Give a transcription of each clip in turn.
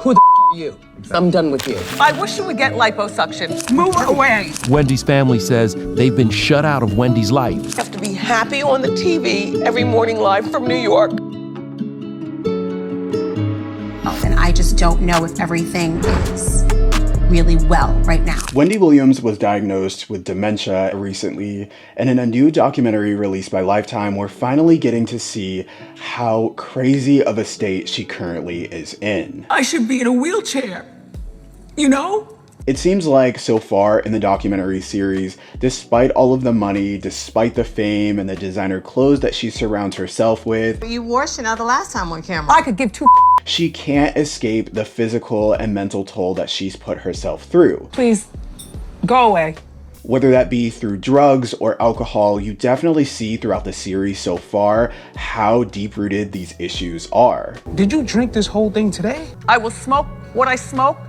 Who the are you? I'm done with you. I wish you would get liposuction. Move away. Wendy's family says they've been shut out of Wendy's life. You have to be happy on the TV every morning live from New York. And I just don't know if everything is really well right now. Wendy Williams was diagnosed with dementia recently, and in a new documentary released by Lifetime, we're finally getting to see how crazy of a state she currently is in. I should be in a wheelchair, you know? It seems like so far in the documentary series, despite all of the money, despite the fame and the designer clothes that she surrounds herself with, You wore Chanel the last time on camera. I could give two she can't escape the physical and mental toll that she's put herself through. Please, go away. Whether that be through drugs or alcohol, you definitely see throughout the series so far how deep-rooted these issues are. Did you drink this whole thing today? I will smoke what I smoke,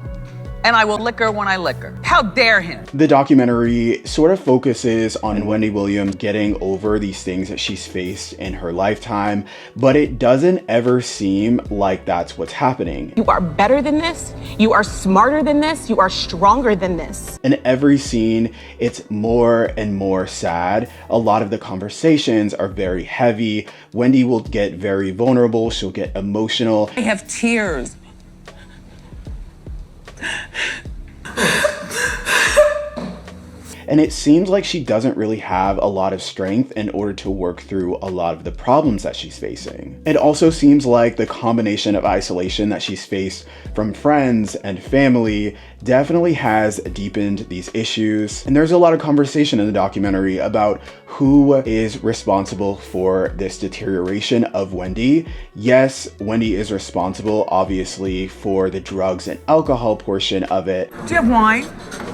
and I will liquor when I liquor. How dare him? The documentary sort of focuses on Wendy Williams getting over these things that she's faced in her lifetime, but it doesn't ever seem like that's what's happening. You are better than this. You are smarter than this. You are stronger than this. In every scene, it's more and more sad. A lot of the conversations are very heavy. Wendy will get very vulnerable. She'll get emotional. I have tears. And it seems like she doesn't really have a lot of strength in order to work through a lot of the problems that she's facing. It also seems like the combination of isolation that she's faced from friends and family definitely has deepened these issues. And there's a lot of conversation in the documentary about who is responsible for this deterioration of Wendy. Yes, Wendy is responsible, obviously, for the drugs and alcohol portion of it. Do you have wine?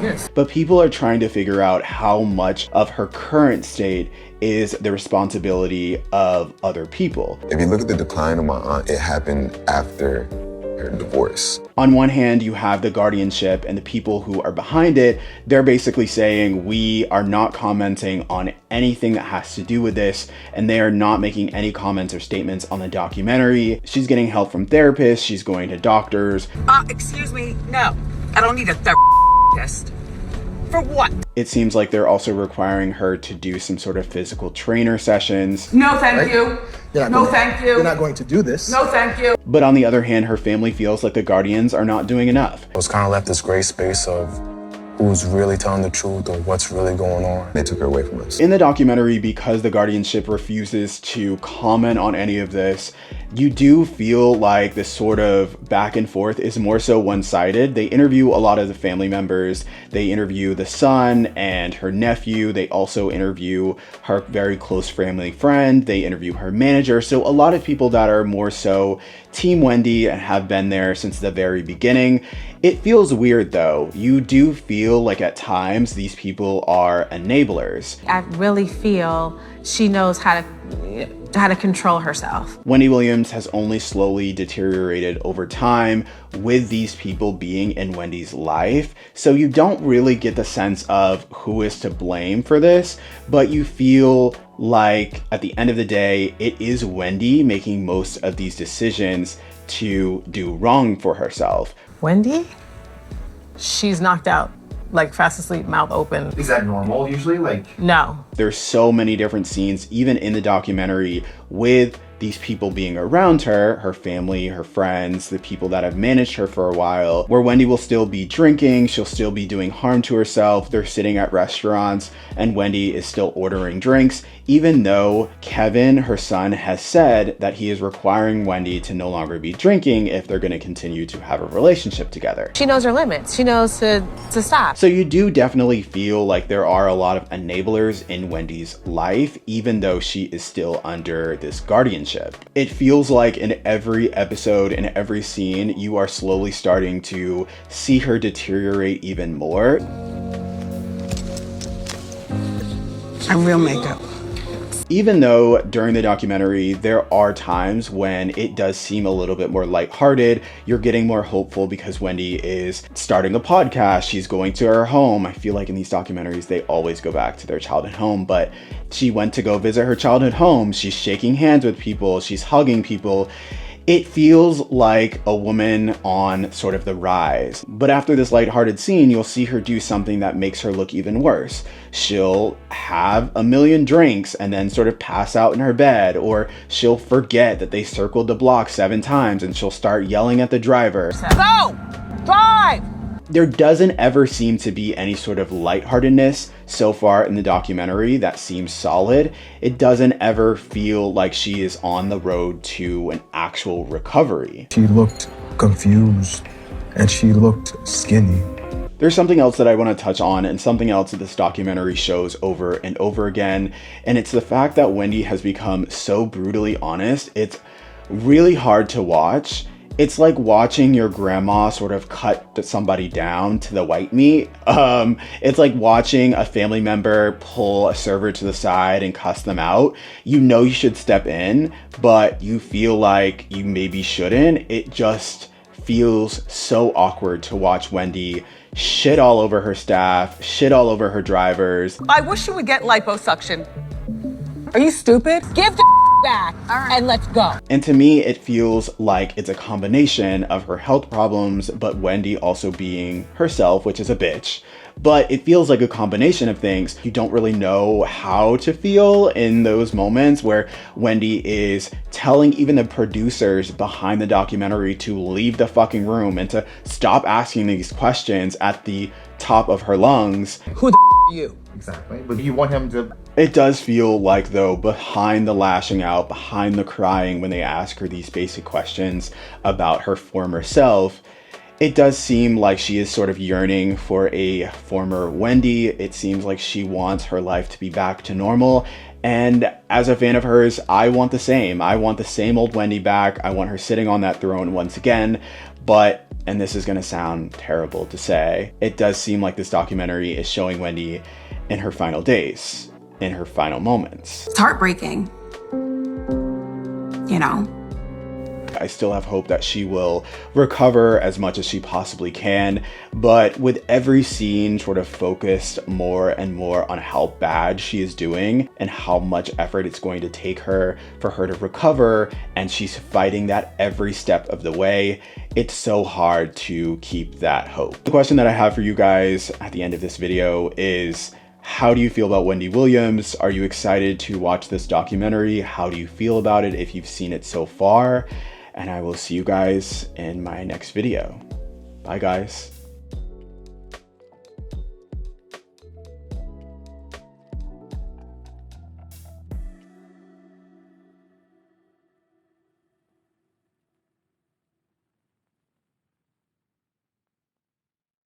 Yes. But people are trying to figure out how much of her current state is the responsibility of other people. If you look at the decline of my aunt, it happened after her divorce. On one hand, you have the guardianship and the people who are behind it. They're basically saying, we are not commenting on anything that has to do with this, and they are not making any comments or statements on the documentary. She's getting help from therapists. She's going to doctors. Excuse me, no. I don't need a therapist. For what? It seems like they're also requiring her to do some sort of physical trainer sessions. No, thank you. Thank you. You're not going to do this. No, thank you. But on the other hand, her family feels like the guardians are not doing enough. I was kind of left this gray space of who's really telling the truth or what's really going on. They took her away from us. In the documentary, because the guardianship refuses to comment on any of this, you do feel like this sort of back and forth is more so one-sided. They interview a lot of the family members. They interview the son and her nephew. They also interview her very close family friend. They interview her manager. So a lot of people that are more so Team Wendy and have been there since the very beginning. It feels weird though. You do feel like at times these people are enablers. I really feel she knows how to control herself. Wendy Williams has only slowly deteriorated over time with these people being in Wendy's life. So you don't really get the sense of who is to blame for this, but you feel like at the end of the day, it is Wendy making most of these decisions to do wrong for herself. Wendy? She's knocked out, like fast asleep, mouth open. Is that normal usually? No. There's so many different scenes, even in the documentary, with these people being around her, her family, her friends, the people that have managed her for a while, where Wendy will still be drinking, she'll still be doing harm to herself. They're sitting at restaurants and Wendy is still ordering drinks, even though Kevin, her son, has said that he is requiring Wendy to no longer be drinking if they're going to continue to have a relationship together. She knows her limits. She knows to stop. So you do definitely feel like there are a lot of enablers in Wendy's life, even though she is still under this guardianship. It feels like in every episode, in every scene, you are slowly starting to see her deteriorate even more. I'm real makeup. Even though during the documentary, there are times when it does seem a little bit more lighthearted, you're getting more hopeful because Wendy is starting a podcast, she's going to her home. I feel like in these documentaries, they always go back to their childhood home, but she went to go visit her childhood home. She's shaking hands with people, she's hugging people. It feels like a woman on sort of the rise. But after this lighthearted scene, you'll see her do something that makes her look even worse. She'll have a million drinks and then sort of pass out in her bed, or she'll forget that they circled the block 7 times and she'll start yelling at the driver. Go! Drive! There doesn't ever seem to be any sort of lightheartedness so far in the documentary that seems solid. It doesn't ever feel like she is on the road to an actual recovery. She looked confused and she looked skinny. There's something else that I want to touch on, and something else that this documentary shows over and over again, and it's the fact that Wendy has become so brutally honest. It's really hard to watch. It's like watching your grandma sort of cut somebody down to the white meat. It's like watching a family member pull a server to the side and cuss them out. You know you should step in, but you feel like you maybe shouldn't. It just feels so awkward to watch Wendy shit all over her staff, shit all over her drivers. I wish you would get liposuction. Are you stupid? Give the back and let's go. And to me, it feels like it's a combination of her health problems, but Wendy also being herself, which is a bitch. But it feels like a combination of things. You don't really know how to feel in those moments where Wendy is telling even the producers behind the documentary to leave the fucking room and to stop asking these questions at the top of her lungs. Who the are you? Exactly. But you want him to... It does feel like, though, behind the lashing out, behind the crying when they ask her these basic questions about her former self, it does seem like she is sort of yearning for a former Wendy. It seems like she wants her life to be back to normal. And as a fan of hers, I want the same. I want the same old Wendy back. I want her sitting on that throne once again. But, and this is going to sound terrible to say, it does seem like this documentary is showing Wendy in her final days, in her final moments. It's heartbreaking, you know? I still have hope that she will recover as much as she possibly can, but with every scene sort of focused more and more on how bad she is doing and how much effort it's going to take her for her to recover, and she's fighting that every step of the way, it's so hard to keep that hope. The question that I have for you guys at the end of this video is, how do you feel about Wendy Williams? Are you excited to watch this documentary? How do you feel about it if you've seen it so far? And I will see you guys in my next video. Bye, guys.